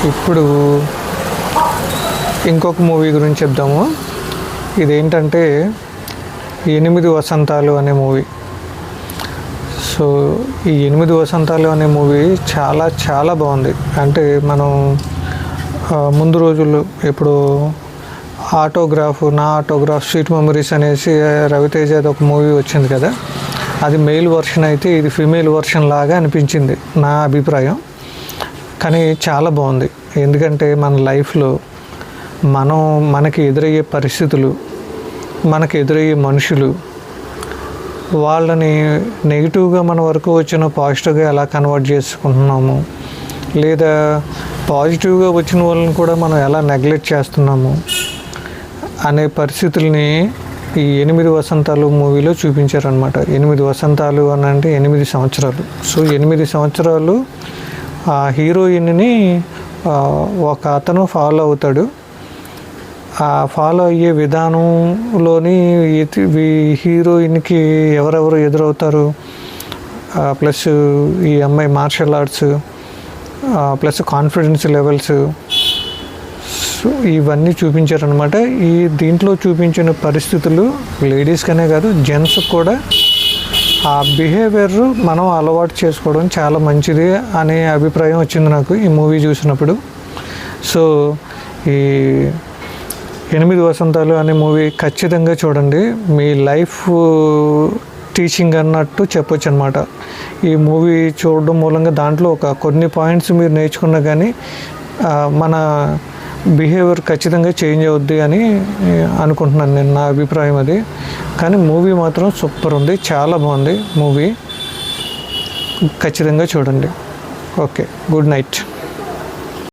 ఇప్పుడు ఇంకొక మూవీ గురించి చెప్దాము. ఇదేంటంటే 8 వసంతాలు అనే మూవీ. సో ఈ 8 వసంతాలు అనే మూవీ చాలా చాలా బాగుంది. అంటే మనం ముందు రోజుల్లో ఇప్పుడు నా ఆటోగ్రాఫ్ స్వీట్ మెమరీస్ అనేసి రవితేజ ఒక మూవీ వచ్చింది కదా, అది మెయిల్ వర్షన్ అయితే ఇది ఫీమేల్ వర్షన్ లాగా అనిపించింది నా అభిప్రాయం. కానీ చాలా బాగుంది. ఎందుకంటే మన లైఫ్లో మనకి ఎదురయ్యే పరిస్థితులు, మనకి ఎదురయ్యే మనుషులు, వాళ్ళని నెగిటివ్గా మన వరకు వచ్చిన పాజిటివ్గా ఎలా కన్వర్ట్ చేసుకుంటున్నాము, లేదా పాజిటివ్గా వచ్చిన వాళ్ళని కూడా మనం ఎలా నెగ్లెక్ట్ చేస్తున్నాము అనే పరిస్థితుల్ని ఈ 8 వసంతాలు మూవీలో చూపించారనమాట. 8 వసంతాలు అని అంటే 8 సంవత్సరాలు. సో 8 సంవత్సరాలు ఆ హీరోయిన్ని ఒక అతను ఫాలో అవుతాడు. ఆ ఫాలో అయ్యే విధానంలోని హీరోయిన్కి ఎవరెవరు ఎదురవుతారు, ప్లస్ ఈ అమ్మాయి martial arts, plus confidence levels, so ఇవన్నీ చూపించారనమాట. దీంట్లో చూపించిన పరిస్థితులు లేడీస్కనే కాదు జెంట్స్కి కూడా ఆ బిహేవియర్ మనం అలవాటు చేసుకోవడం చాలా మంచిది అనే అభిప్రాయం వచ్చింది నాకు ఈ మూవీ చూసినప్పుడు. సో ఈ 8 వసంతాలు అనే మూవీ ఖచ్చితంగా చూడండి. మీ లైఫ్ టీచింగ్ అన్నట్టు చెప్పొచ్చు అనమాట. ఈ మూవీ చూడడం మూలంగా దాంట్లో కొన్ని పాయింట్స్ మీరు నేర్చుకున్నా కానీ మన బిహేవియర్ ఖచ్చితంగా చేంజ్ అవుద్ది అని అనుకుంటున్నాను నేను. నా అభిప్రాయం అది. కానీ మూవీ మాత్రం సూపర్ ఉంది, చాలా బాగుంది మూవీ. ఖచ్చితంగా చూడండి. Okay, good night.